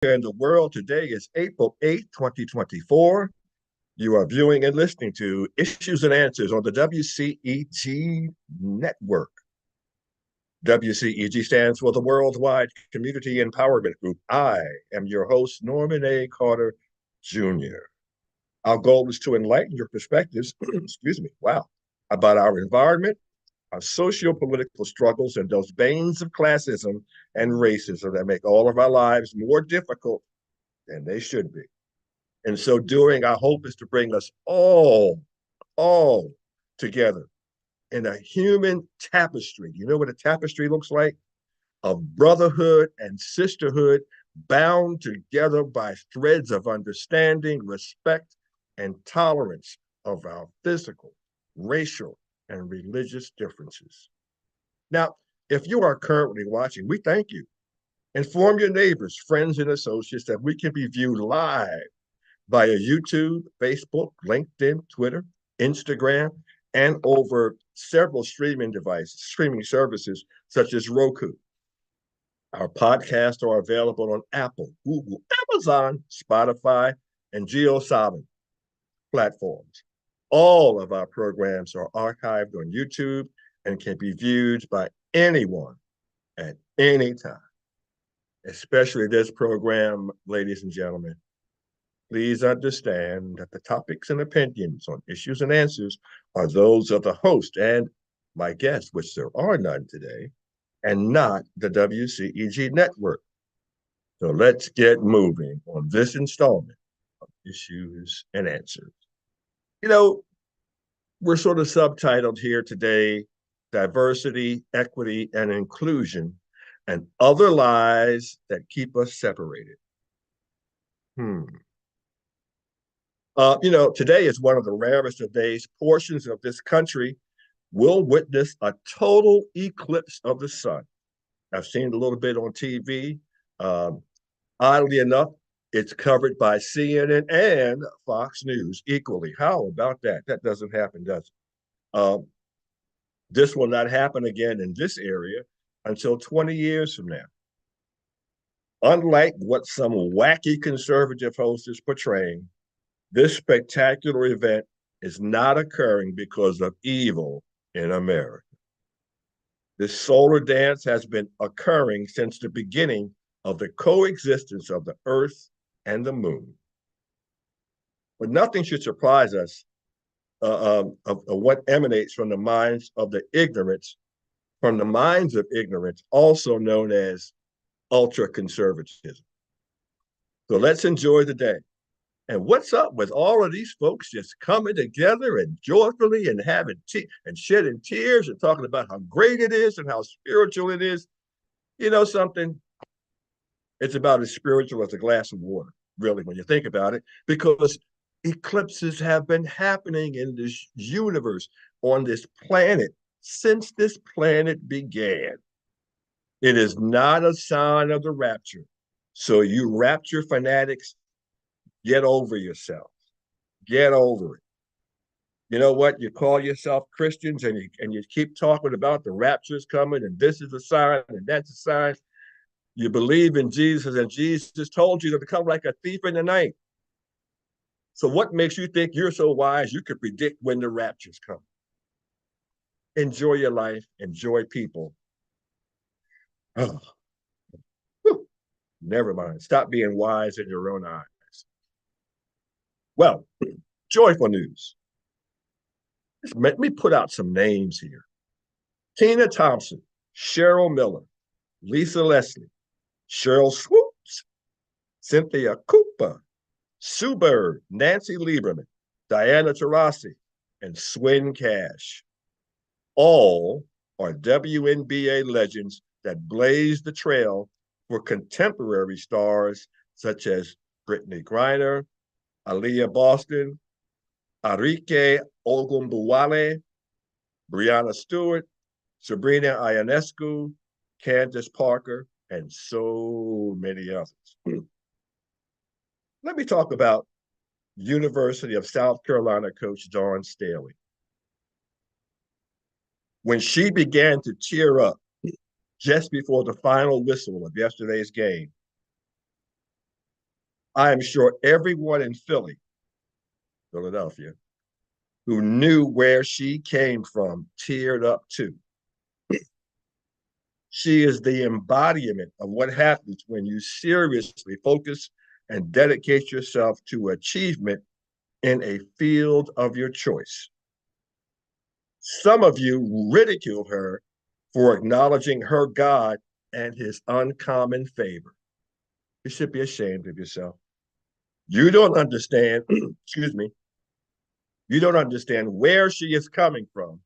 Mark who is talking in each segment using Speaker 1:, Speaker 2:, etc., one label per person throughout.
Speaker 1: and the world. Today is April 8th, 2024. You are viewing and listening to Issues and Answers on the WCEG Network. WCEG stands for the Worldwide Community Empowerment Group. I am your host, Norman A. Carter Jr. Our goal is to enlighten your perspectives, about our environment, our socio-political struggles, and those veins of classism and racism that make all of our lives more difficult than they should be. And so doing, our hope is to bring us all together in a human tapestry. You know what a tapestry looks like? Of brotherhood and sisterhood bound together by threads of understanding, respect, and tolerance of our physical, racial, and religious differences. Now, if you are currently watching, we thank you. Inform your neighbors, friends, and associates that we can be viewed live via YouTube, Facebook, LinkedIn, Twitter, Instagram, and over several streaming devices, streaming services such as Roku. Our podcasts are available on Apple, Google, Amazon, Spotify, and JioSaavn platforms. All of our programs are archived on YouTube and can be viewed by anyone at any time, especially this program, ladies and gentlemen. Please understand that the topics and opinions on Issues and Answers are those of the host and my guests, which there are none today, and not the WCEG Network. So let's get moving on this installment of Issues and Answers. You know, we're sort of subtitled here today, Diversity, Equity, and Inclusion, and Other Lies That Keep Us Separated. Today is one of the rarest of days. Portions of this country will witness a total eclipse of the sun. I've seen it a little bit on TV. Oddly enough, it's covered by CNN and Fox News equally. How about that? That doesn't happen, does it? This will not happen again in this area until 20 years from now. Unlike what some wacky conservative host is portraying, this spectacular event is not occurring because of evil in America. This solar dance has been occurring since the beginning of the coexistence of the Earth and the Moon. But nothing should surprise us of what emanates from the minds of the ignorance, from the minds of ignorance, also known as ultra-conservatism. So let's enjoy the day. And what's up with all of these folks just coming together and joyfully and having and shedding tears and talking about how great it is and how spiritual it is? You know something? It's about as spiritual as a glass of water, really, when you think about it, because eclipses have been happening in this universe, on this planet, since this planet began. It is not a sign of the rapture. So you rapture fanatics, get over yourself. Get over it. You know what? You call yourself Christians and you keep talking about the rapture's coming and this is a sign and that's a sign. You believe in Jesus and Jesus told you to come like a thief in the night. So what makes you think you're so wise you could predict when the rapture's coming? Enjoy your life. Enjoy people. Oh, never mind. Stop being wise in your own eyes. Well, joyful news. Let me put out some names here. Tina Thompson, Cheryl Miller, Lisa Leslie, Cheryl Swoops, Cynthia Cooper, Sue Bird, Nancy Lieberman, Diana Taurasi, and Swin Cash. All are WNBA legends that blazed the trail for contemporary stars such as Brittany Griner, Aaliyah Boston, Arike Ogunbowale, Brianna Stewart, Sabrina Ionescu, Candace Parker, and so many others. Let me talk about University of South Carolina coach Dawn Staley. When she began to tear up just before the final whistle of yesterday's game, I am sure everyone in Philadelphia, who knew where she came from, teared up too. She is the embodiment of what happens when you seriously focus and dedicate yourself to achievement in a field of your choice. Some of you ridiculed her for acknowledging her God and his uncommon favor. You should be ashamed of yourself. You don't understand, excuse me, you don't understand where she is coming from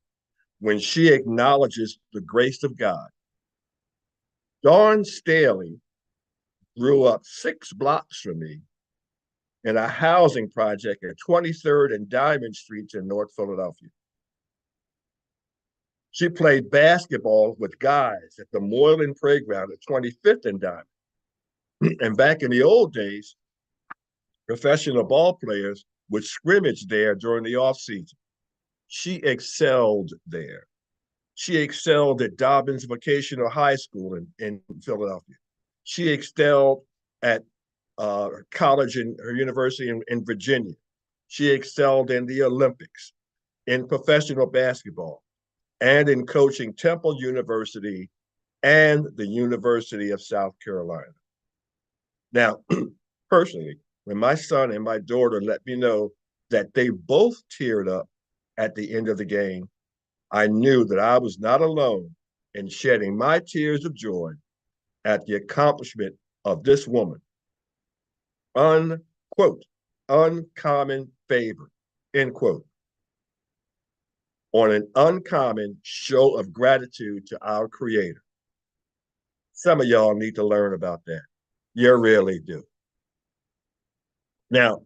Speaker 1: when she acknowledges the grace of God. Dawn Staley grew up 6 blocks from me in a housing project at 23rd and Diamond Streets in North Philadelphia. She played basketball with guys at the Moylan Playground at 25th and Diamond. And back in the old days, professional ball players would scrimmage there during the off season. She excelled there. She excelled at Dobbins Vocational High School in Philadelphia. She excelled at college and her university in Virginia. She excelled in the Olympics, in professional basketball, and in coaching Temple University and the University of South Carolina. Now, personally, when my son and my daughter let me know that they both teared up at the end of the game, I knew that I was not alone in shedding my tears of joy at the accomplishment of this woman. Unquote, uncommon favor, end quote, on an uncommon show of gratitude to our Creator. Some of y'all need to learn about that. You really do. Now,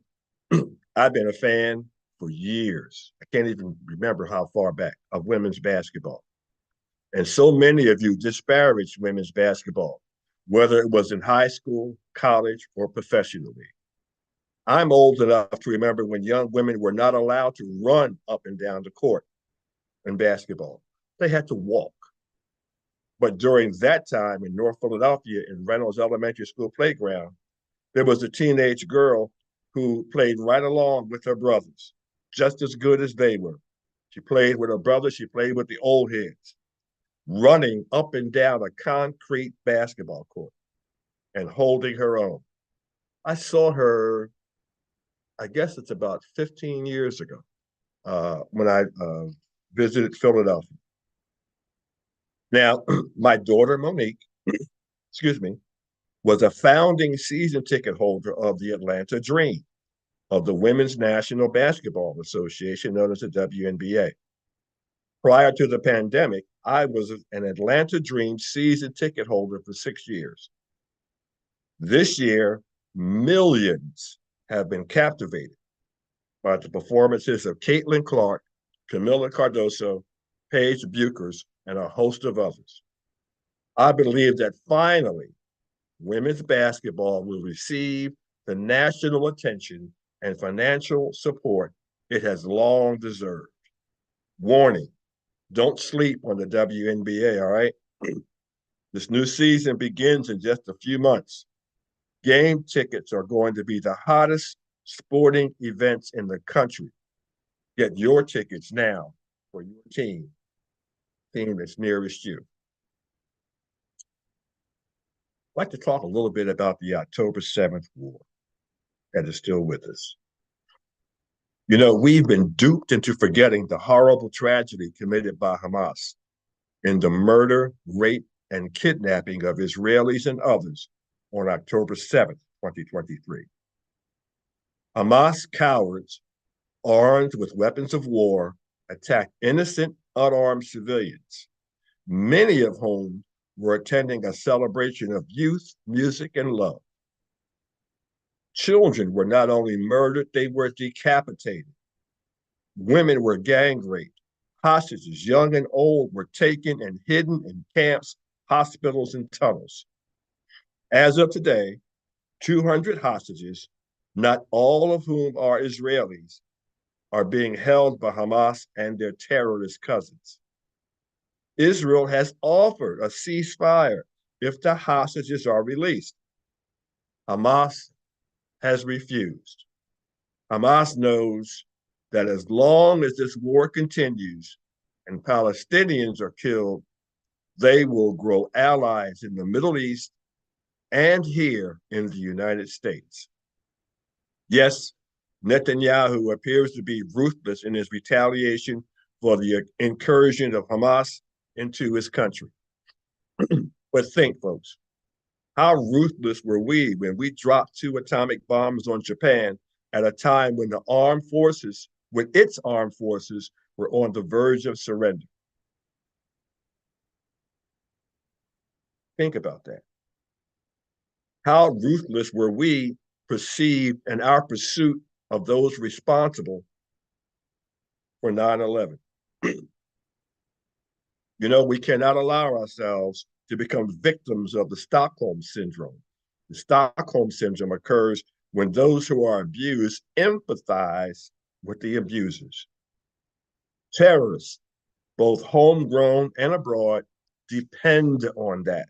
Speaker 1: I've been a fan for years. I can't even remember how far back of women's basketball. And so many of you disparaged women's basketball, whether it was in high school, college, or professionally. I'm old enough to remember when young women were not allowed to run up and down the court in basketball. They had to walk. But during that time in North Philadelphia, in Reynolds Elementary School playground, there was a teenage girl who played right along with her brothers, just as good as they were. She played with her brothers, she played with the old heads, running up and down a concrete basketball court and holding her own. I saw her, I guess it's about 15 years ago, when I visited Philadelphia. Now, my daughter, Monique, excuse me, was a founding season ticket holder of the Atlanta Dream of the Women's National Basketball Association, known as the WNBA. Prior to the pandemic, I was an Atlanta Dream season ticket holder for 6 years. This year, millions have been captivated by the performances of Caitlin Clark, Camilla Cardoso, Paige Buchers, and a host of others. I believe that finally, women's basketball will receive the national attention and financial support it has long deserved. Warning, don't sleep on the WNBA, all right? This new season begins in just a few months. Game tickets are going to be the hottest sporting events in the country. Get your tickets now for your team that's nearest you. I'd like to talk a little bit about the October 7th war that is still with us. You know, we've been duped into forgetting the horrible tragedy committed by Hamas in the murder, rape, and kidnapping of Israelis and others on October 7th, 2023. Hamas cowards, armed with weapons of war, attacked innocent, unarmed civilians, many of whom were attending a celebration of youth, music, and love. Children were not only murdered, they were decapitated. Women were gang raped. Hostages, young and old, were taken and hidden in camps, hospitals, and tunnels. As of today, 200 hostages, not all of whom are Israelis, are being held by Hamas and their terrorist cousins. Israel has offered a ceasefire if the hostages are released. Hamas has refused. Hamas knows that as long as this war continues and Palestinians are killed, they will grow allies in the Middle East and here in the United States. Yes, Netanyahu appears to be ruthless in his retaliation for the incursion of Hamas into his country. But think, folks, how ruthless were we when we dropped 2 atomic bombs on Japan at a time when its armed forces were on the verge of surrender? Think about that. How ruthless were we perceived in our pursuit of those responsible for 9/11? We cannot allow ourselves to become victims of the Stockholm Syndrome. The Stockholm Syndrome occurs when those who are abused empathize with the abusers. Terrorists, both homegrown and abroad, depend on that.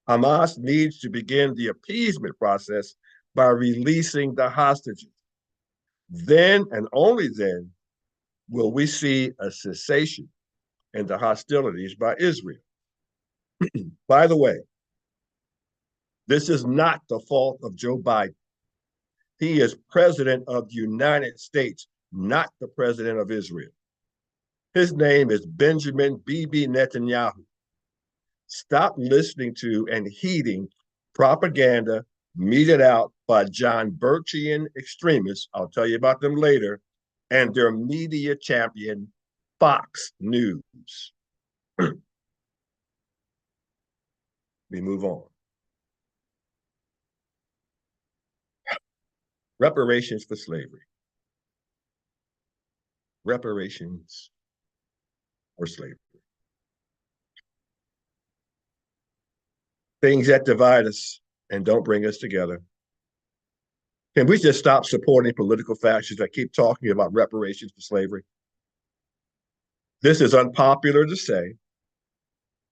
Speaker 1: Hamas needs to begin the appeasement process by releasing the hostages. Then and only then will we see a cessation in the hostilities by Israel. By the way, this is not the fault of Joe Biden. He is president of the United States, not the president of Israel. His name is Benjamin Bibi Netanyahu. Stop listening to and heeding propaganda meted out by John Birchian extremists, I'll tell you about them later, and their media champion, Fox News. We move on. Reparations for slavery. Reparations for slavery. Things that divide us and don't bring us together. Can we just stop supporting political factions that keep talking about reparations for slavery? This is unpopular to say,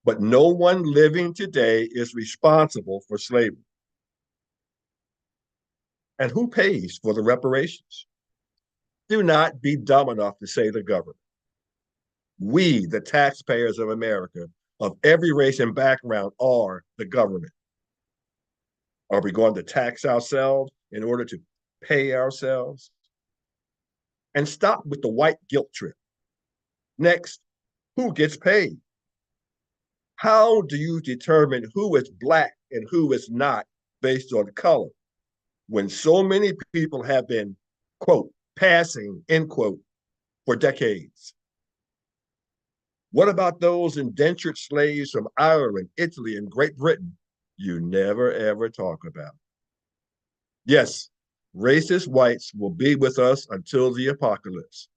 Speaker 1: but no one living today is responsible for slavery. And who pays for the reparations? Do not be dumb enough to say the government. We, the taxpayers of America, of every race and background, are the government. Are we going to tax ourselves in order to pay ourselves? And stop with the white guilt trip. Next, who gets paid? How do you determine who is Black and who is not based on color when so many people have been, quote, passing, end quote, for decades? What about those indentured slaves from Ireland, Italy, and Great Britain you never, ever talk about? Yes, racist whites will be with us until the apocalypse.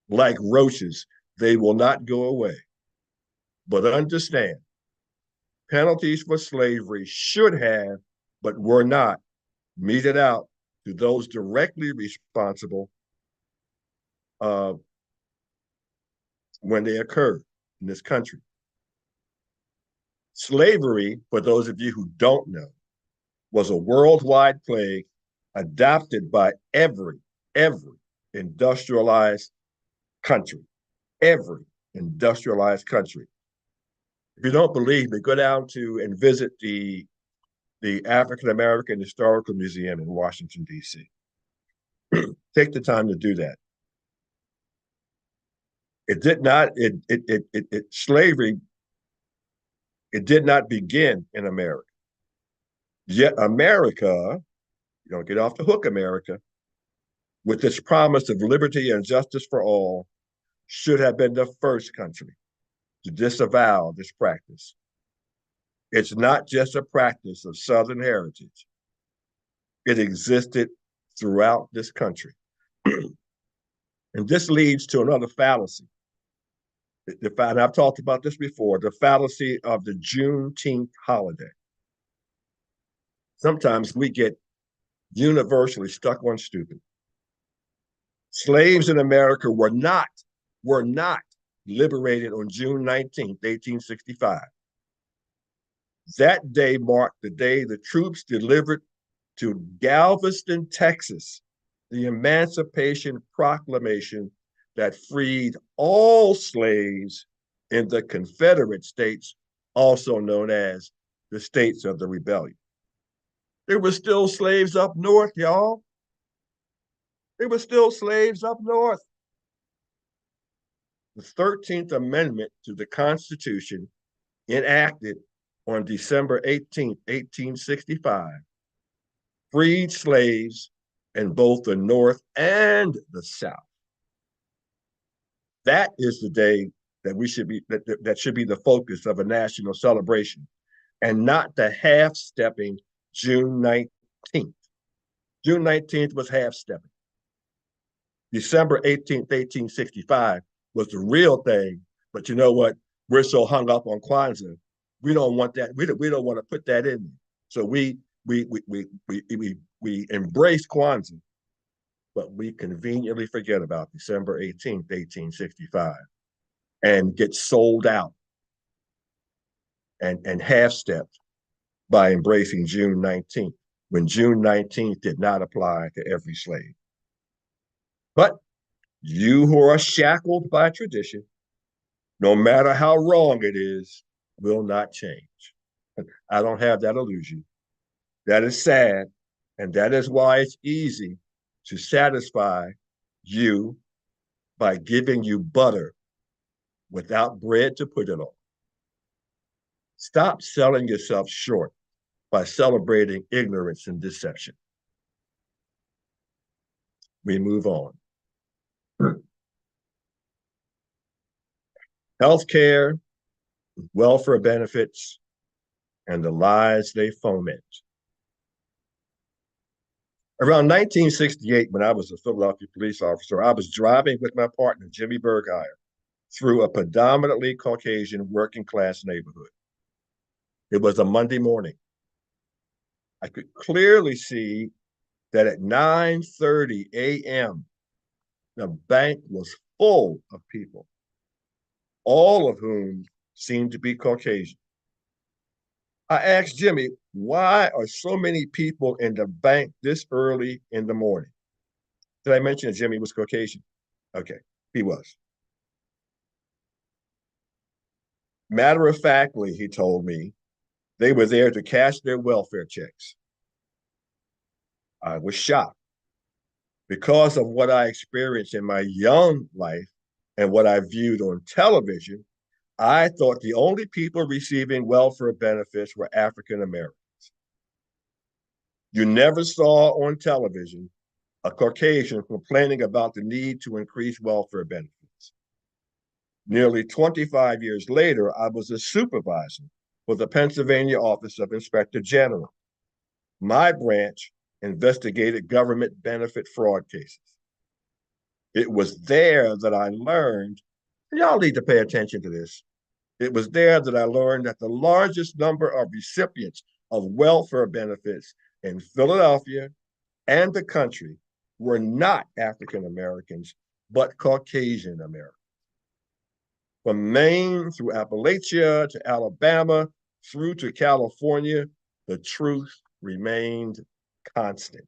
Speaker 1: Like roaches, they will not go away. But understand, penalties for slavery should have, but were not, meted out to those directly responsible when they occurred in this country. Slavery, for those of you who don't know, was a worldwide plague adopted by every industrialized country. Every industrialized country. If you don't believe me, go down to and visit the African American Historical Museum in Washington, D.C. Take the time to do that. Slavery, it did not begin in America. Yet America, you don't get off the hook, America, with its promise of liberty and justice for all, should have been the first country to disavow this practice. It's not just a practice of Southern heritage. It existed throughout this country. And this leads to another fallacy. And I've talked about this before, the fallacy of the Juneteenth holiday. Sometimes we get universally stuck on stupid. Slaves in America were not liberated on June 19th, 1865. That day marked the day the troops delivered to Galveston, Texas, the Emancipation Proclamation that freed all slaves in the Confederate States, also known as the States of the Rebellion. There were still slaves up north, y'all. There were still slaves up north. The 13th Amendment to the Constitution, enacted on December 18, 1865, freed slaves in both the North and the South. That is the day that we should be that should be the focus of a national celebration, and not the half-stepping June 19th. June 19th was half-stepping. December 18th, 1865 was the real thing. But you know what? We're so hung up on Kwanzaa. We don't want that. We don't want to put that in. So we embrace Kwanzaa, but we conveniently forget about December 18th, 1865, and get sold out and half-stepped by embracing June 19th, when June 19th did not apply to every slave. But you who are shackled by tradition, no matter how wrong it is, will not change. I don't have that illusion. That is sad, and that is why it's easy to satisfy you by giving you butter without bread to put it on. Stop selling yourself short by celebrating ignorance and deception. We move on. Healthcare, welfare benefits, and the lies they foment. Around 1968, when I was a Philadelphia police officer, I was driving with my partner, Jimmy Bergheyer, through a predominantly Caucasian working class neighborhood. It was a Monday morning. I could clearly see that at 9:30 a.m., the bank was full of people, all of whom seemed to be Caucasian. I asked Jimmy, why are so many people in the bank this early in the morning? Did I mention that Jimmy was Caucasian? Okay, he was. Matter of factly, he told me, they were there to cash their welfare checks. I was shocked. Because of what I experienced in my young life and what I viewed on television, I thought the only people receiving welfare benefits were African Americans. You never saw on television a Caucasian complaining about the need to increase welfare benefits. Nearly 25 years later, I was a supervisor for the Pennsylvania Office of Inspector General. My branch investigated government benefit fraud cases. It was there that I learned, and y'all need to pay attention to this. It was there that I learned that the largest number of recipients of welfare benefits in Philadelphia and the country were not African Americans, but Caucasian Americans. From Maine through Appalachia to Alabama through to California, the truth remained constant.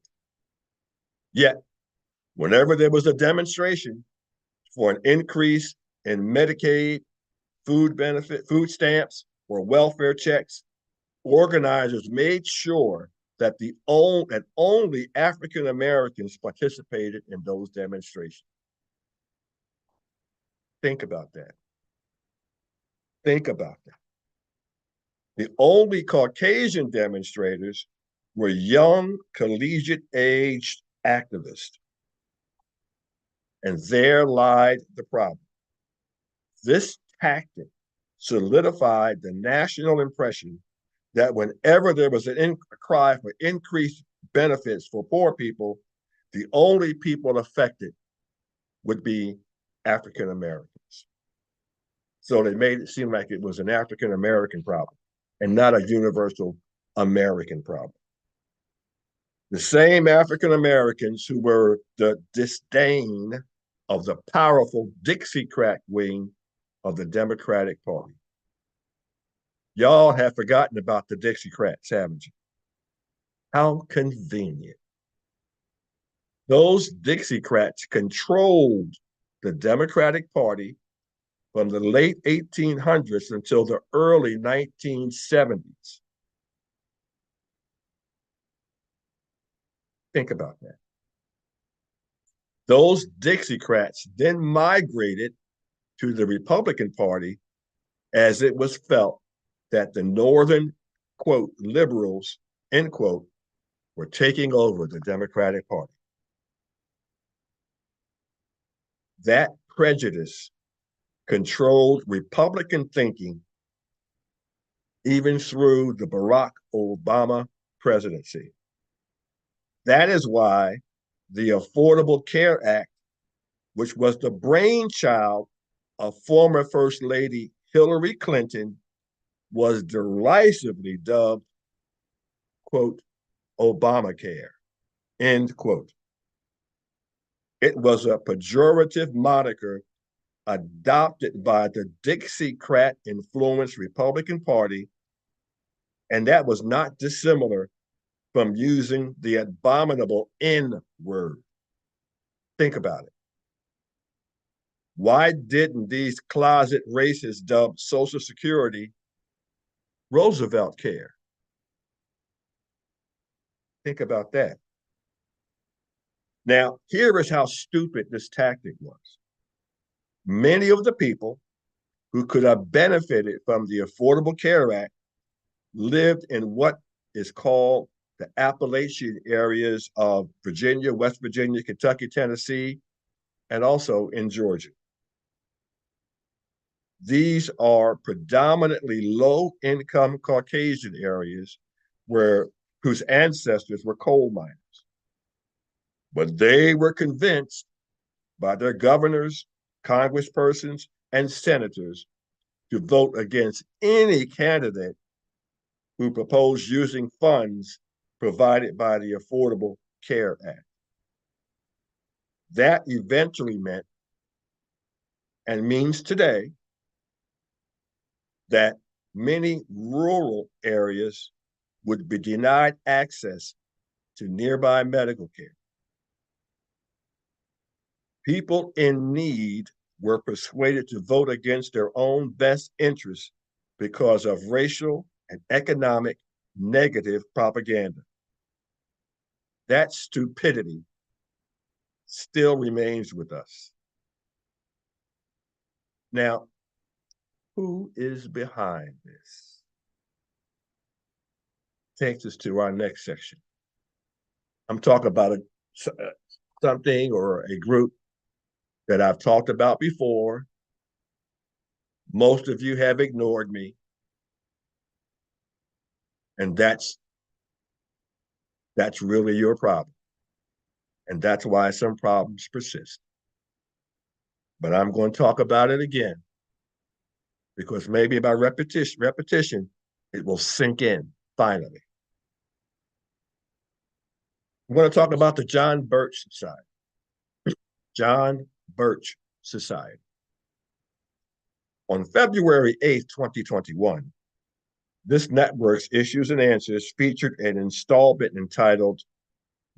Speaker 1: Yet, whenever there was a demonstration for an increase in Medicaid, food benefit, food stamps, or welfare checks, organizers made sure that only African Americans participated in those demonstrations. Think about that. Think about that. The only Caucasian demonstrators were young, collegiate-aged activists. And there lied the problem. This tactic solidified the national impression that whenever there was a cry for increased benefits for poor people, the only people affected would be African Americans. So they made it seem like it was an African American problem and not a universal American problem. The same African Americans who were the disdain of the powerful Dixiecrat wing of the Democratic Party. Y'all have forgotten about the Dixiecrats, haven't you? How convenient. Those Dixiecrats controlled the Democratic Party from the late 1800s until the early 1970s. Think about that. Those Dixiecrats then migrated to the Republican Party as it was felt that the Northern, quote, liberals, end quote, were taking over the Democratic Party. That prejudice controlled Republican thinking even through the Barack Obama presidency. That is why the Affordable Care Act, which was the brainchild of former First Lady Hillary Clinton, was derisively dubbed, quote, Obamacare, end quote. It was a pejorative moniker adopted by the Dixiecrat influenced Republican Party, and that was not dissimilar from using the abominable N word. Think about it. Why didn't these closet racists dub Social Security Roosevelt care? Think about that. Now, here is how stupid this tactic was. Many of the people who could have benefited from the Affordable Care Act lived in what is called the Appalachian areas of Virginia, West Virginia, Kentucky, Tennessee, and also in Georgia. These are predominantly low-income Caucasian areas whose ancestors were coal miners. But they were convinced by their governors, congresspersons, and senators to vote against any candidate who proposed using funds provided by the Affordable Care Act. That eventually meant, and means today, that many rural areas would be denied access to nearby medical care. People in need were persuaded to vote against their own best interests because of racial and economic negative propaganda. That stupidity still remains with us. Now, who is behind this? Takes us to our next section. I'm talking about something or a group that I've talked about before. Most of you have ignored me. And that's really your problem. And that's why some problems persist. But I'm going to talk about it again because maybe by repetition, it will sink in finally. I'm going to talk about the John Birch Society. John Birch Society. On February 8th, 2021, this network's Issues and Answers featured an installment entitled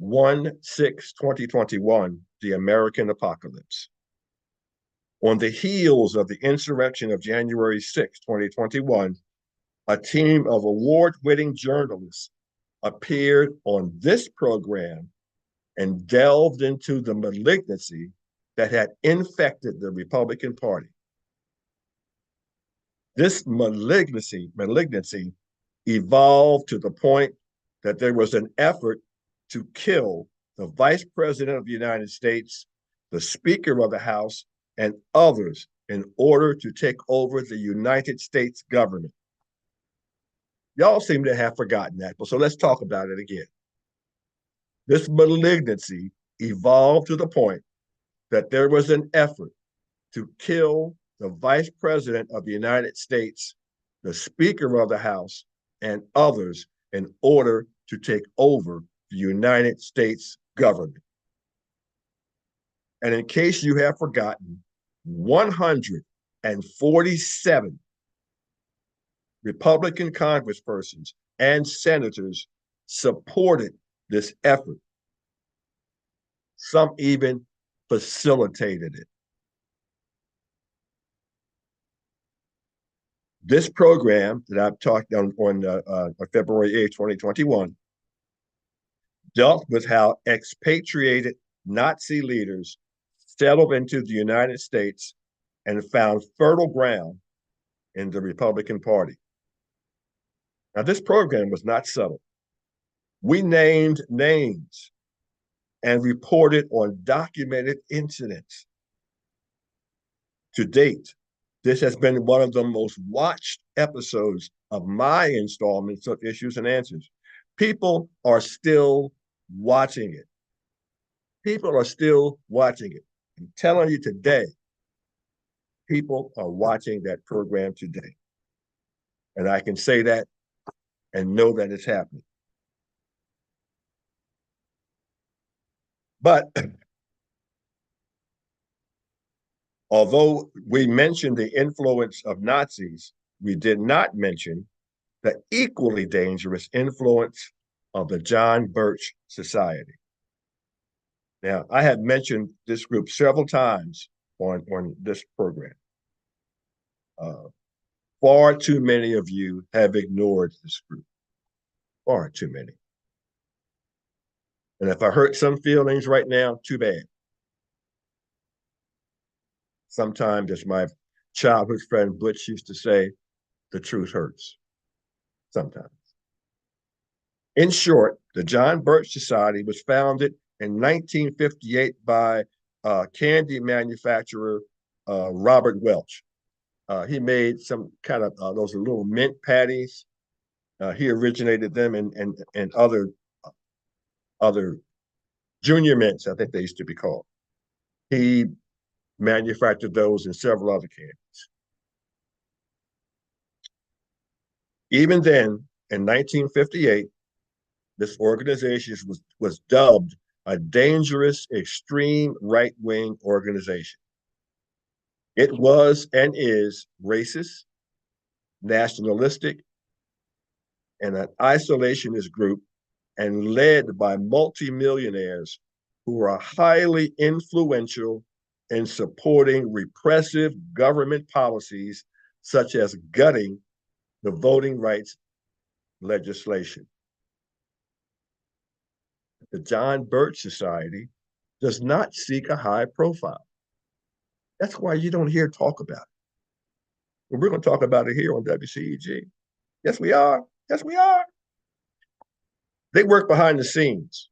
Speaker 1: 1/6/2021, The American Apocalypse. On the heels of the insurrection of January 6, 2021, a team of award-winning journalists appeared on this program and delved into the malignancy that had infected the Republican Party. This malignancy evolved to the point that there was an effort to kill the Vice President of the United States, the Speaker of the House, and others in order to take over the United States government. Y'all seem to have forgotten that, so let's talk about it again. This malignancy evolved to the point that there was an effort to kill the Vice President of the United States, the Speaker of the House, and others in order to take over the United States government. And in case you have forgotten, 147 Republican congresspersons and senators supported this effort. Some even facilitated it. This program that I've talked on February 8th, 2021, dealt with how expatriated Nazi leaders settled into the United States and found fertile ground in the Republican Party. Now, this program was not subtle. We named names and reported on documented incidents. To date, this has been one of the most watched episodes of my installments of Issues and Answers. People are still watching it. People are still watching it. I'm telling you today, people are watching that program today. And I can say that and know that it's happening. But although we mentioned the influence of Nazis, we did not mention the equally dangerous influence of the John Birch Society. Now, I have mentioned this group several times on this program. Far too many of you have ignored this group. Far too many. And if I hurt some feelings right now, too bad. Sometimes, as my childhood friend Butch used to say, the truth hurts. Sometimes. In short, the John Birch Society was founded in 1958 by candy manufacturer Robert Welch. He made some kind of those little mint patties. He originated them in other junior mints, I think they used to be called. He manufactured those and several other candies. Even then, in 1958, this organization was dubbed a dangerous extreme right-wing organization. It was and is racist, nationalistic, and an isolationist group, and led by multimillionaires who are highly influential in supporting repressive government policies such as gutting the voting rights legislation. The John Birch Society does not seek a high profile. That's why you don't hear talk about it. And we're going to talk about it here on WCEG. Yes, we are. Yes, we are. They work behind the scenes.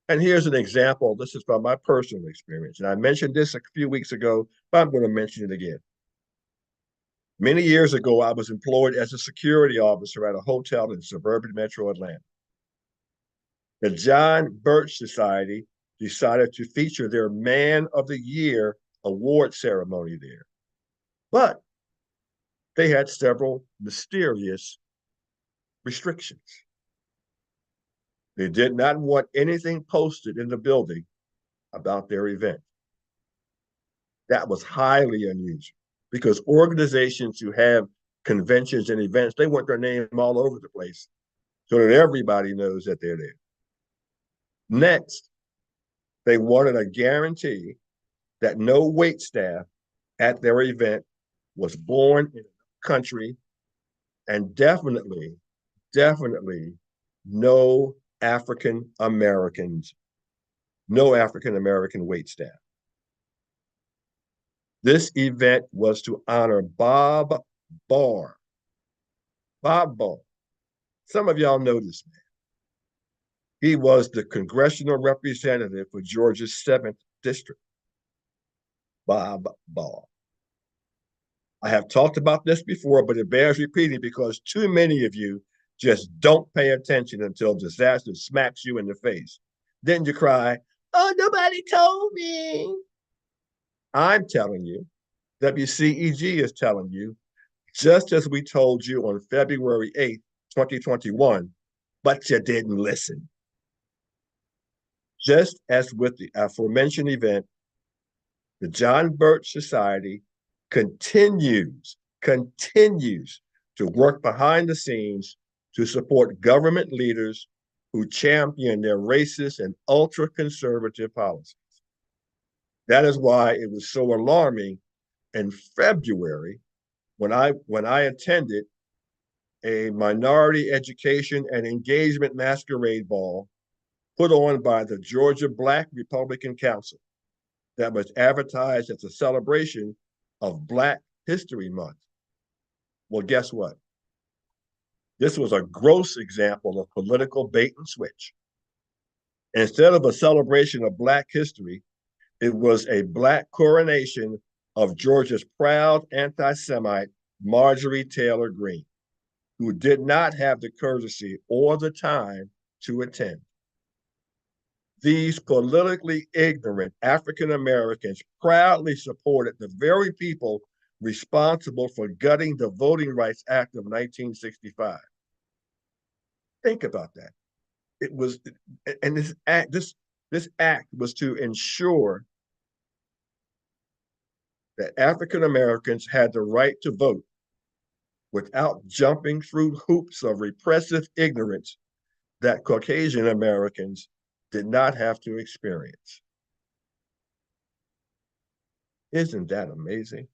Speaker 1: And here's an example. This is from my personal experience. And I mentioned this a few weeks ago, but I'm going to mention it again. Many years ago, I was employed as a security officer at a hotel in suburban metro Atlanta. The John Birch Society decided to feature their Man of the Year award ceremony there. But they had several mysterious restrictions. They did not want anything posted in the building about their event. That was highly unusual because organizations who have conventions and events, they want their name all over the place so that everybody knows that they're there. Next, they wanted a guarantee that no wait staff at their event was born in a country, and definitely no African American wait staff. This event was to honor Bob Barr. Bob Barr. Some of y'all know this man. He was the congressional representative for Georgia's 7th district. Bob Barr. I have talked about this before, but it bears repeating because too many of you just don't pay attention until disaster smacks you in the face. Then you cry, oh, nobody told me. I'm telling you, WCEG is telling you, just as we told you on February 8th, 2021, but you didn't listen. Just as with the aforementioned event, the John Birch Society continues to work behind the scenes to support government leaders who championed their racist and ultra-conservative policies. That is why it was so alarming in February when I attended a minority education and engagement masquerade ball put on by the Georgia Black Republican Council that was advertised as a celebration of Black History Month. Well, guess what? This was a gross example of political bait and switch. Instead of a celebration of Black history, it was a Black coronation of Georgia's proud anti-Semite Marjorie Taylor Greene, who did not have the courtesy or the time to attend. These politically ignorant African Americans proudly supported the very people responsible for gutting the Voting Rights Act of 1965. Think about that. It was, and this act was to ensure that African Americans had the right to vote without jumping through hoops of repressive ignorance that Caucasian Americans did not have to experience. Isn't that amazing?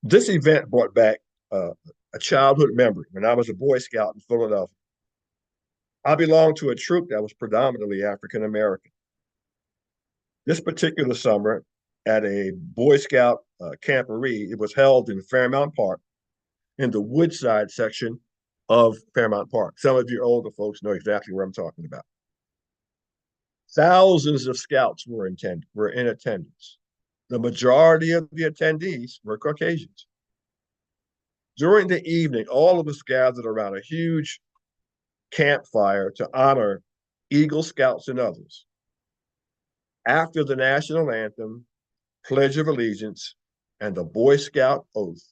Speaker 1: This event brought back a childhood memory when I was a Boy Scout in Philadelphia. I belonged to a troop that was predominantly African American. This particular summer, at a Boy Scout camporee, it was held in Fairmount Park in the Woodside section of Fairmount Park. Some of you older folks know exactly what I'm talking about. Thousands of scouts were in attendance. The majority of the attendees were Caucasians. During the evening, all of us gathered around a huge campfire to honor Eagle Scouts and others. After the national anthem, Pledge of Allegiance, and the Boy Scout oath,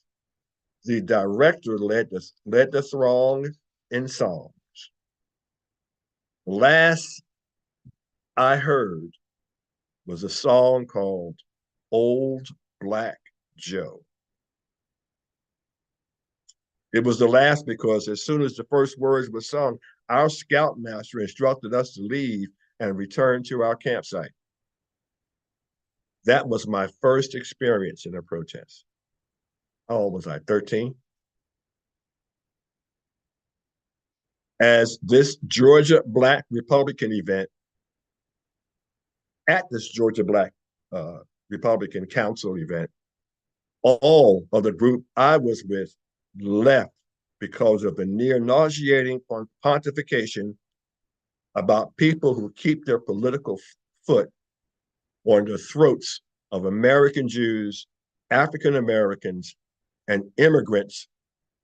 Speaker 1: the director led the throng in songs. Last I heard was a song called Old Black Joe. It was the last because as soon as the first words were sung, our scoutmaster instructed us to leave and return to our campsite. That was my first experience in a protest. How old was I? 13? As this Georgia Black Republican event, at this Georgia Black Republican Council event, all of the group I was with left because of the near nauseating pontification about people who keep their political foot on the throats of American Jews, African Americans, and immigrants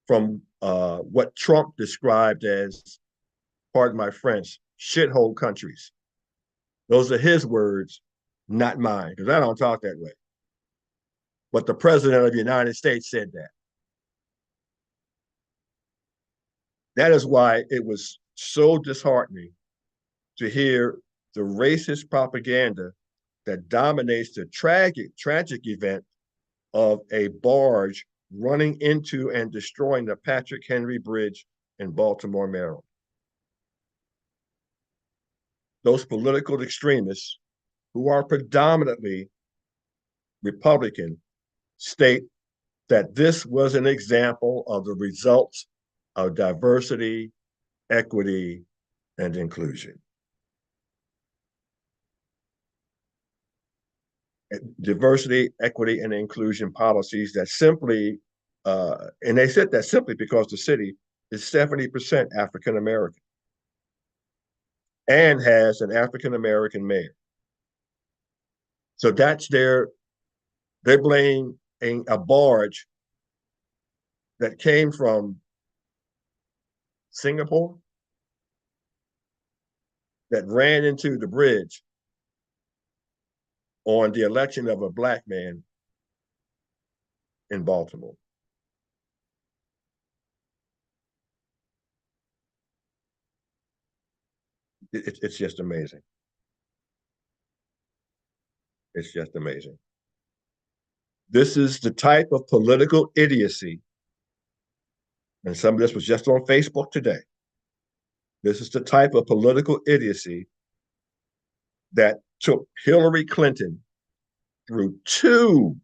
Speaker 1: from what Trump described as, pardon my French, shithole countries. Those are his words, not mine, because I don't talk that way. But the president of the United States said that. That is why it was so disheartening to hear the racist propaganda that dominates the tragic event of a barge running into and destroying the Patrick Henry Bridge in Baltimore, Maryland. Those political extremists, who are predominantly Republican, state that this was an example of the results of diversity, equity, and inclusion. Diversity, equity, and inclusion policies that simply, and they said that simply because the city is 70% African American and has an African American mayor. So that's they're blaming a barge that came from Singapore that ran into the bridge on the election of a Black man in Baltimore. It's just amazing. It's just amazing. This is the type of political idiocy, and some of this was just on Facebook today, This is the type of political idiocy that took Hillary Clinton through two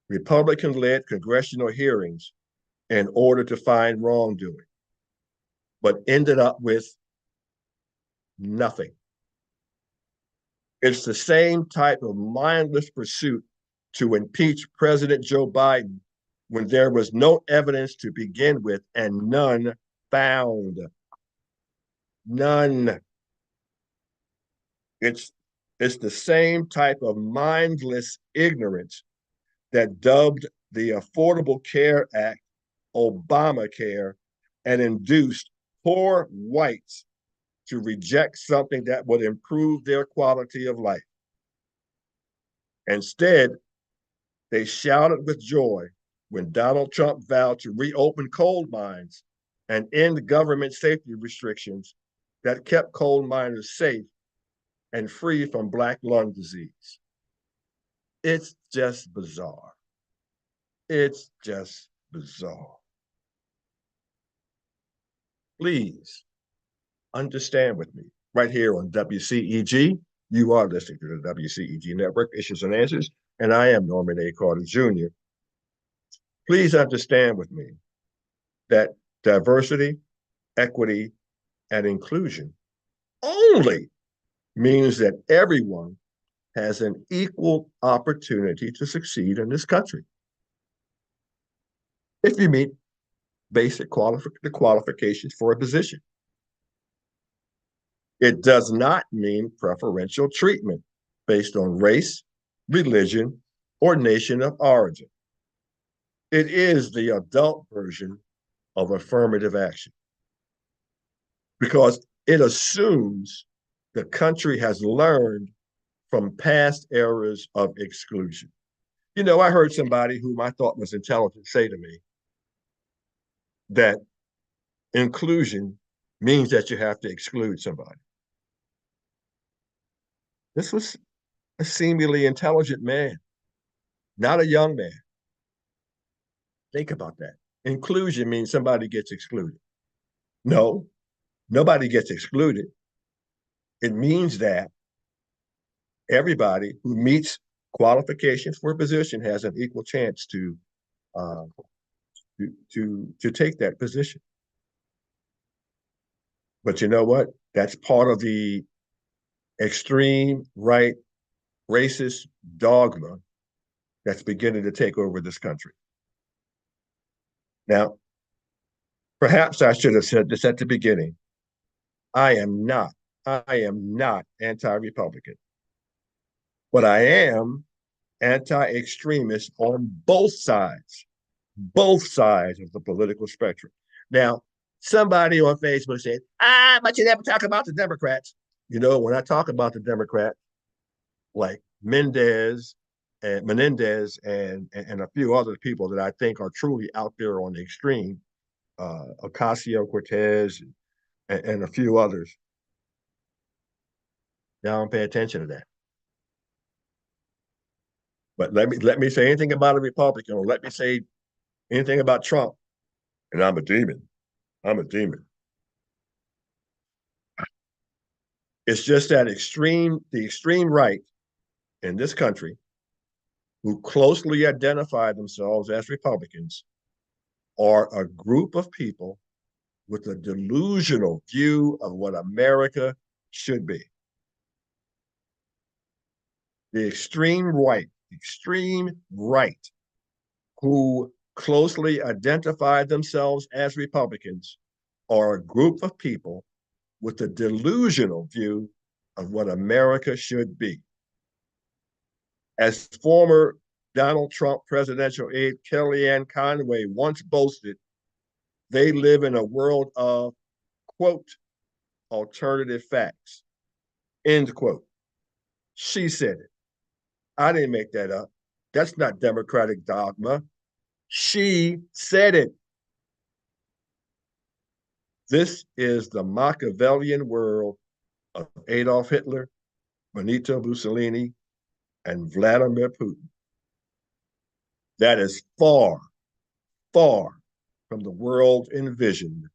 Speaker 1: Republican-led congressional hearings in order to find wrongdoing, but ended up with nothing. It's the same type of mindless pursuit to impeach President Joe Biden when there was no evidence to begin with and none found. None. It's the same type of mindless ignorance that dubbed the Affordable Care Act Obamacare and induced poor whites to reject something that would improve their quality of life. Instead, they shouted with joy when Donald Trump vowed to reopen coal mines and end government safety restrictions that kept coal miners safe and free from black lung disease. It's just bizarre. It's just bizarre. Please understand with me right here on WCEG. You are listening to the WCEG Network, Issues and Answers, and I am Norman A. Carter Jr. Please understand with me that diversity, equity, and inclusion only means that everyone has an equal opportunity to succeed in this country. If you meet basic qualifications for a position, it does not mean preferential treatment based on race, religion, or nation of origin. It is the adult version of affirmative action because it assumes the country has learned from past eras of exclusion. You know, I heard somebody whom I thought was intelligent say to me that inclusion means that you have to exclude somebody. This was a seemingly intelligent man, not a young man. Think about that. Inclusion means somebody gets excluded. No, nobody gets excluded. It means that everybody who meets qualifications for a position has an equal chance uh, to take that position. But you know what? That's part of the extreme right racist dogma that's beginning to take over this country. Now, perhaps I should have said this at the beginning. I am not, I am not anti-Republican, but I am anti-extremist on both sides of the political spectrum. Now, somebody on Facebook said, but you never talk about the Democrats. You know, when I talk about the Democrats, like Menendez and a few other people that I think are truly out there on the extreme, Ocasio-Cortez and a few others, y'all don't pay attention to that. But let me say anything about a Republican or let me say anything about Trump, and I'm a demon. I'm a demon. It's just that the extreme right in this country who closely identify themselves as Republicans are a group of people with a delusional view of what America should be. The extreme right, who closely identify themselves as Republicans, are a group of people with a delusional view of what America should be. As former Donald Trump presidential aide Kellyanne Conway once boasted, they live in a world of, quote, alternative facts, end quote. She said it. I didn't make that up. That's not democratic dogma. She said it. This is the Machiavellian world of Adolf Hitler, Benito Mussolini, and Vladimir Putin. That is far, far from the world envisioned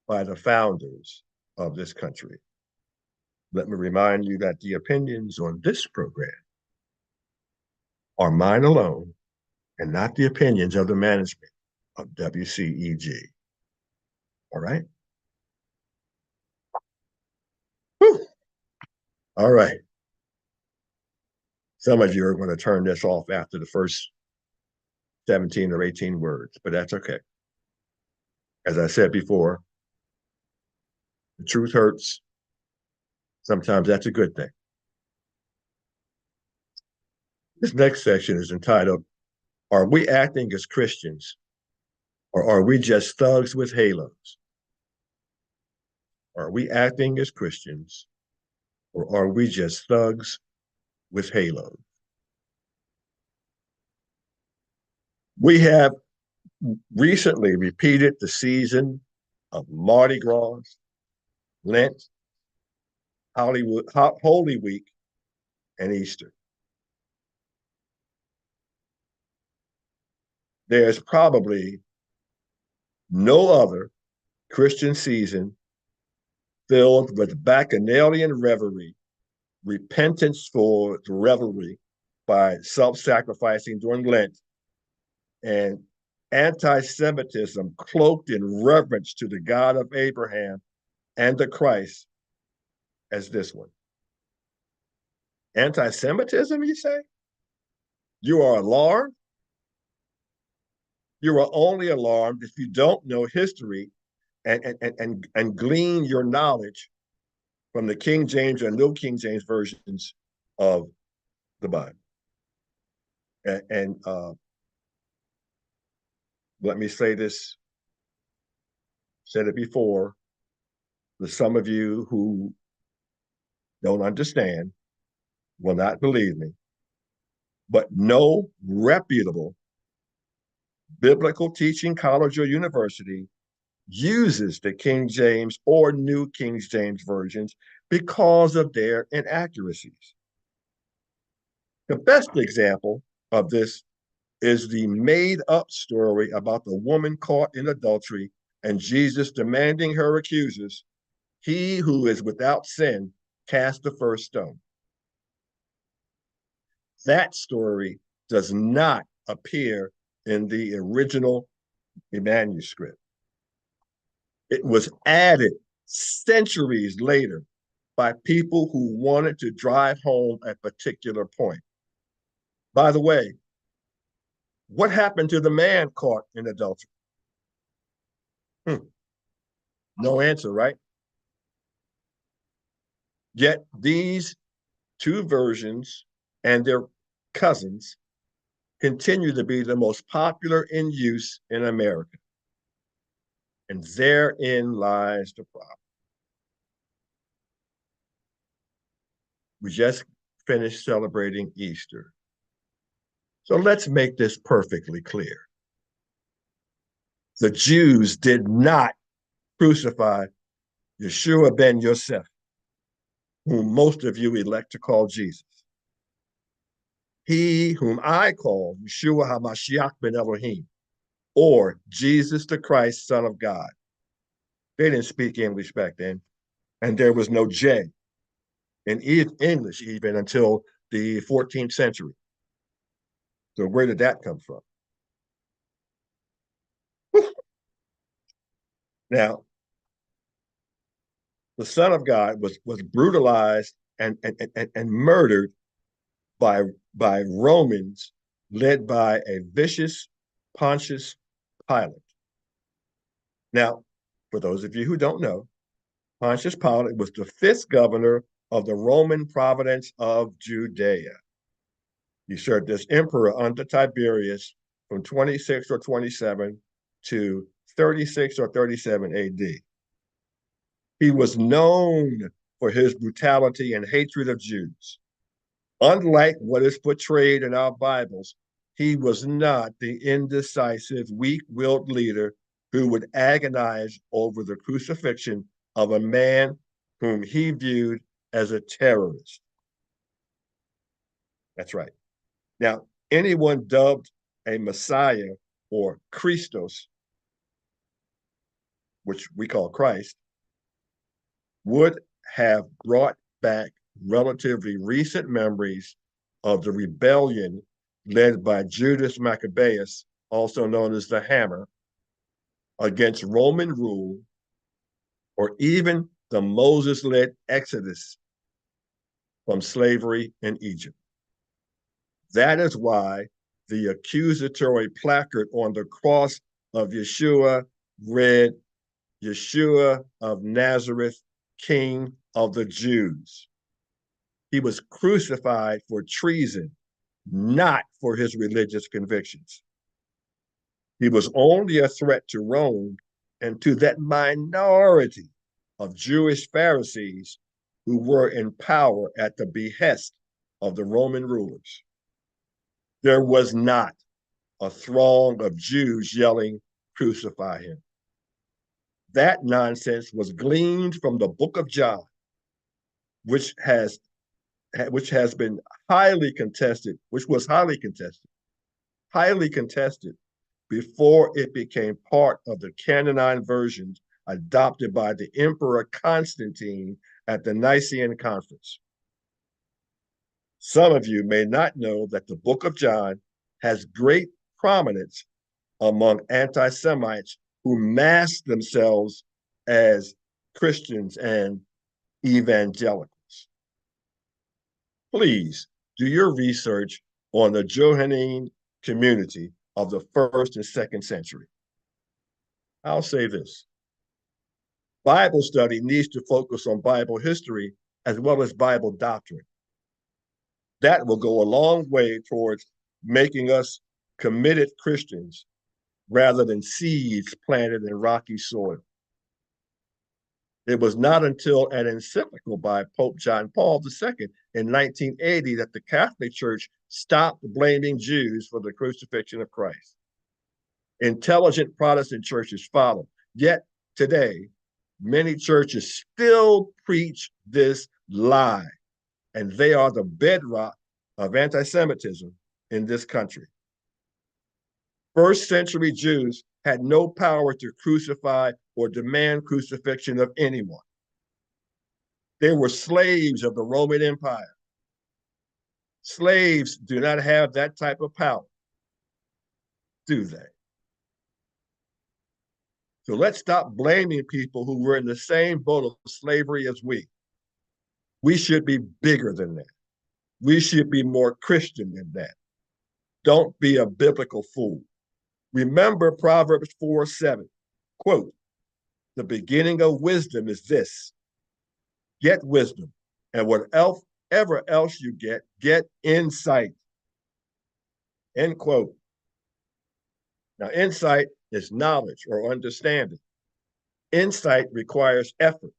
Speaker 1: by the founders of this country. Let me remind you that the opinions on this program are mine alone and not the opinions of the management of WCEG. All right? Whew. All right. Some of you are going to turn this off after the first 17 or 18 words, but that's okay. As I said before, the truth hurts. Sometimes that's a good thing. This next section is entitled, Are We Acting as Christians or Are We Just Thugs with Halos? Are we acting as Christians or are we just thugs with halos? We have recently repeated the season of Mardi Gras, Lent, Holy Week, and Easter. There's probably no other Christian season filled with bacchanalian revelry, repentance for the revelry by self-sacrificing during Lent, and anti-Semitism cloaked in reverence to the God of Abraham and the Christ as this one. Anti-Semitism, you say? You are alarmed? You are only alarmed if you don't know history and glean your knowledge from the King James and New King James versions of the Bible. And let me say this, said it before, to some of you who don't understand, will not believe me, but no reputable biblical teaching college or university uses the King James or New King James versions because of their inaccuracies. The best example of this is the made-up story about the woman caught in adultery and Jesus demanding her accusers, he who is without sin, cast the first stone. That story does not appear in the original manuscript. It was added centuries later by people who wanted to drive home a particular point. By the way, what happened to the man caught in adultery? No answer, right? Yet these two versions and their cousins continue to be the most popular in use in America. And therein lies the problem. We just finished celebrating Easter. So let's make this perfectly clear. The Jews did not crucify Yeshua ben Yosef, whom most of you elect to call Jesus. He whom I call Yeshua HaMashiach ben Elohim, or Jesus the Christ, Son of God. They didn't speak English back then, and there was no J in English even until the 14th century. So where did that come from? Now, the Son of God was brutalized and murdered by Romans led by a vicious Pontius Pilate. Now, for those of you who don't know, Pontius Pilate was the fifth governor of the Roman province of Judea. He served as emperor under Tiberius from 26 or 27 to 36 or 37 AD. He was known for his brutality and hatred of Jews. Unlike what is portrayed in our Bibles, he was not the indecisive, weak-willed leader who would agonize over the crucifixion of a man whom he viewed as a terrorist. That's right. Now, anyone dubbed a Messiah or Christos, which we call Christ, would have brought back relatively recent memories of the rebellion led by Judas Maccabeus, also known as the Hammer, against Roman rule, or even the Moses-led exodus from slavery in Egypt. That is why the accusatory placard on the cross of Yeshua read, Yeshua of Nazareth, King of the Jews. He was crucified for treason, not for his religious convictions. He was only a threat to Rome and to that minority of Jewish Pharisees who were in power at the behest of the Roman rulers. There was not a throng of Jews yelling, crucify him. That nonsense was gleaned from the book of John, which has been highly contested, which was highly contested before it became part of the canonized versions adopted by the Emperor Constantine at the Nicene Conference. Some of you may not know that the book of John has great prominence among anti-Semites who mask themselves as Christians and evangelicals. Please do your research on the Johannine community of the 1st and 2nd century. I'll say this. Bible study needs to focus on Bible history as well as Bible doctrine. That will go a long way towards making us committed Christians rather than seeds planted in rocky soil. It was not until an encyclical by Pope John Paul II in 1980 that the Catholic Church stopped blaming Jews for the crucifixion of Christ. Intelligent Protestant churches followed. Yet today, many churches still preach this lie, and they are the bedrock of anti-Semitism in this country. 1st century Jews had no power to crucify or demand crucifixion of anyone. They were slaves of the Roman Empire. Slaves do not have that type of power, do they? So let's stop blaming people who were in the same boat of slavery as we. We should be bigger than that. We should be more Christian than that. Don't be a biblical fool. Remember Proverbs 4:7, quote, the beginning of wisdom is this, get wisdom, and whatever else you get insight, end quote. Now, insight is knowledge or understanding. Insight requires effort.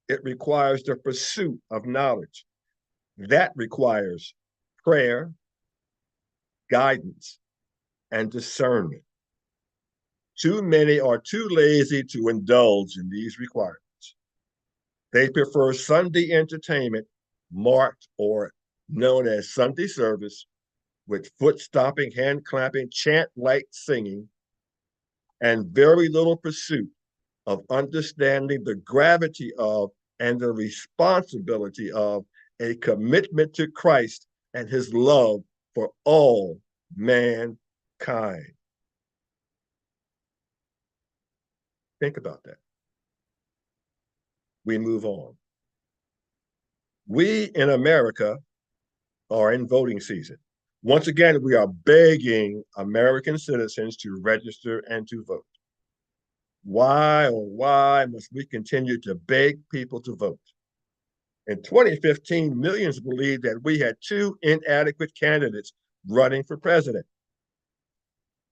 Speaker 1: It requires the pursuit of knowledge. That requires prayer, guidance, and discernment. Too many are too lazy to indulge in these requirements. They prefer Sunday entertainment marked or known as Sunday service with foot-stomping, hand-clapping, chant-like singing, and very little pursuit of understanding the gravity of and the responsibility of a commitment to Christ and his love for all mankind. Think about that. We move on. We in America are in voting season. Once again, we are begging American citizens to register and to vote. Why, oh, why must we continue to beg people to vote? In 2015, millions believed that we had 2 inadequate candidates running for president.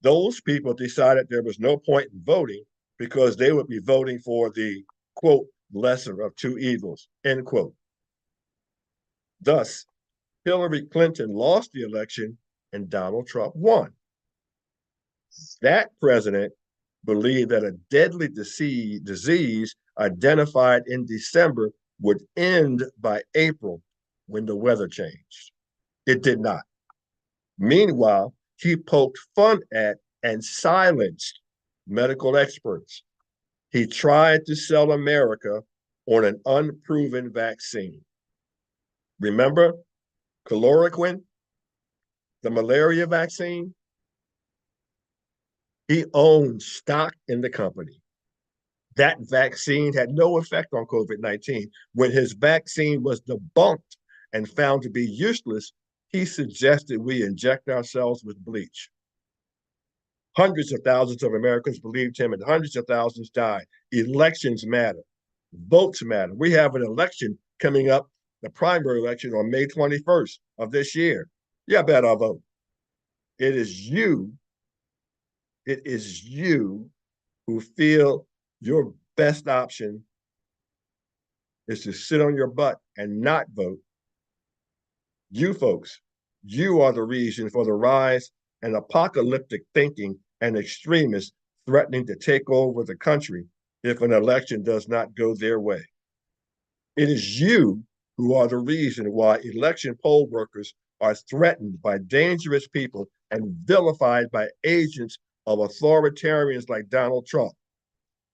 Speaker 1: Those people decided there was no point in voting because they would be voting for the, quote, lesser of 2 evils, end quote. Thus, Hillary Clinton lost the election and Donald Trump won. That president believed that a deadly disease identified in December would end by April when the weather changed. It did not. Meanwhile, he poked fun at and silenced medical experts. He tried to sell America on an unproven vaccine. Remember chloroquine, the malaria vaccine? He owned stock in the company. That vaccine had no effect on COVID-19. When his vaccine was debunked and found to be useless, he suggested we inject ourselves with bleach. Hundreds of thousands of Americans believed him, and hundreds of thousands died. Elections matter. Votes matter. We have an election coming up, the primary election on May 21st of this year. Yeah, better vote. It is you, it is you who feel your best option is to sit on your butt and not vote. You folks, you are the reason for the rise and apocalyptic thinking and extremists threatening to take over the country if an election does not go their way. It is you who are the reason why election poll workers are threatened by dangerous people and vilified by agents of authoritarians like Donald Trump.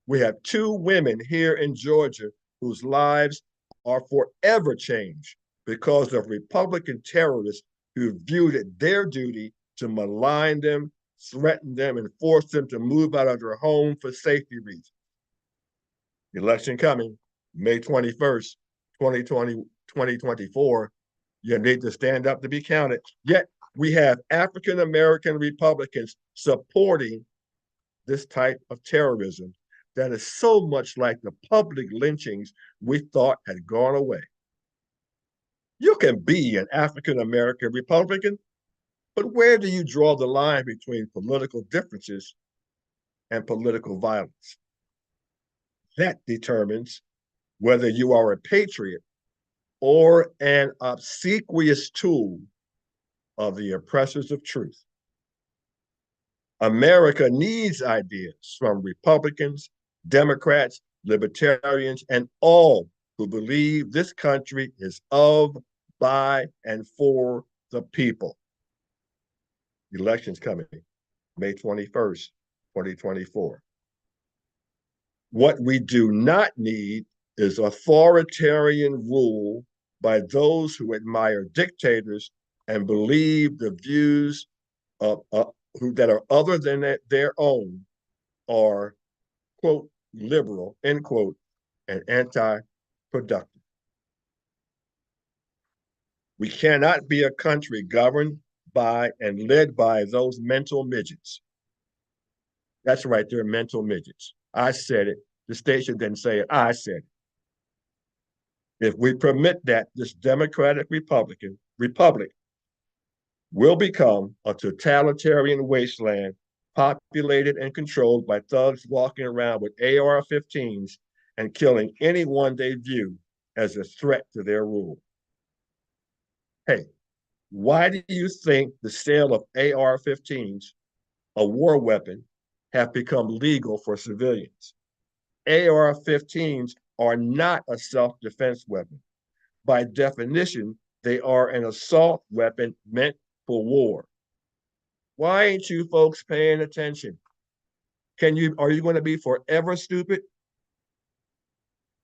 Speaker 1: We have two women here in Georgia whose lives are forever changed because of Republican terrorists who viewed it their duty to malign them, threaten them, and force them to move out of their home for safety reasons. Election coming, May 21st, 2024. You need to stand up to be counted. Yet we have African-American Republicans supporting this type of terrorism that is so much like the public lynchings we thought had gone away. You can be an African-American Republican, but where do you draw the line between political differences and political violence? That determines whether you are a patriot or an obsequious tool of the oppressors of truth. America needs ideas from Republicans, Democrats, Libertarians, and all who believe this country is of, by, and for the people. Elections coming, May 21st, 2024. What we do not need is authoritarian rule by those who admire dictators and believe the views of that are other than their own are, quote, liberal, end quote, and anti-productive. We cannot be a country governed by and led by those mental midgets. That's right, they're mental midgets. I said it. The station didn't say it. I said it. If we permit that, this democratic republic will become a totalitarian wasteland populated and controlled by thugs walking around with AR-15s and killing anyone they view as a threat to their rule. Hey, why do you think the sale of AR-15s, a war weapon, have become legal for civilians? AR-15s are not a self-defense weapon. By definition, they are an assault weapon meant for war. Why ain't you folks paying attention? Are you going to be forever stupid?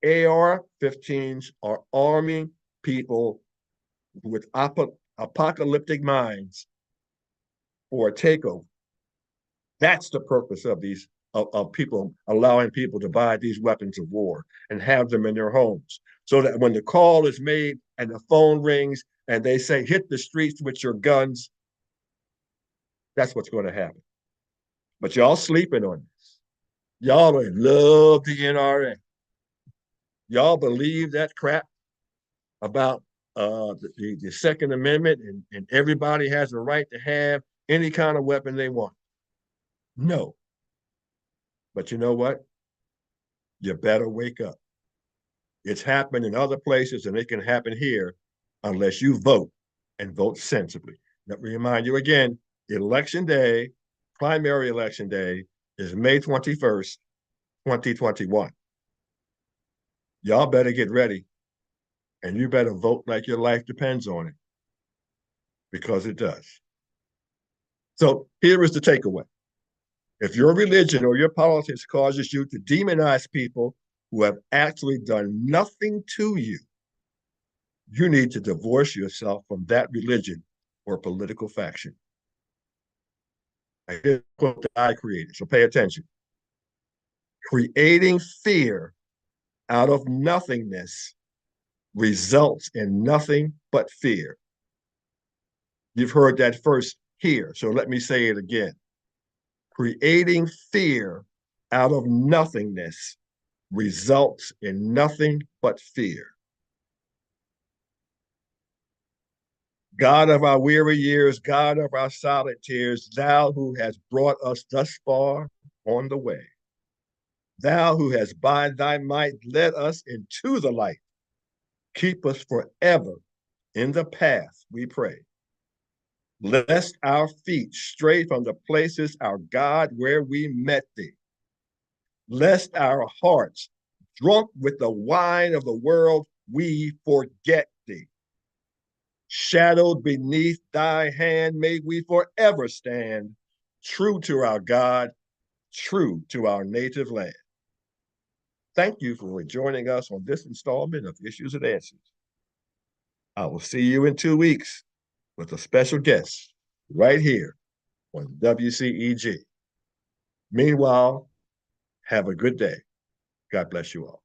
Speaker 1: AR-15s are arming people with apocalyptic minds for a takeover. That's the purpose of these of people allowing people to buy these weapons of war and have them in their homes, so that when the call is made and the phone rings and they say, hit the streets with your guns, that's what's going to happen. But y'all sleeping on this. Y'all love the NRA. Y'all believe that crap about the Second Amendment and everybody has a right to have any kind of weapon they want. No. But you know what? You better wake up. It's happened in other places and it can happen here unless you vote and vote sensibly. Let me remind you again, election day, primary election day is May 21st, 2021. Y'all better get ready and you better vote like your life depends on it, because it does. So here is the takeaway. If your religion or your politics causes you to demonize people who have actually done nothing to you, you need to divorce yourself from that religion or political faction. I did a quote that I created, so pay attention. Creating fear out of nothingness results in nothing but fear. You've heard that first here, so let me say it again. Creating fear out of nothingness results in nothing but fear. God of our weary years, God of our silent tears, thou who hast brought us thus far on the way, thou who hast by thy might led us into the light, keep us forever in the path, we pray. Lest our feet stray from the places, our God, where we met thee. Lest our hearts, drunk with the wine of the world, we forget thee. Shadowed beneath thy hand, may we forever stand, true to our God, true to our native land. Thank you for joining us on this installment of Issues and Answers. I will see you in 2 weeks with a special guest right here on WCEG. Meanwhile, have a good day. God bless you all.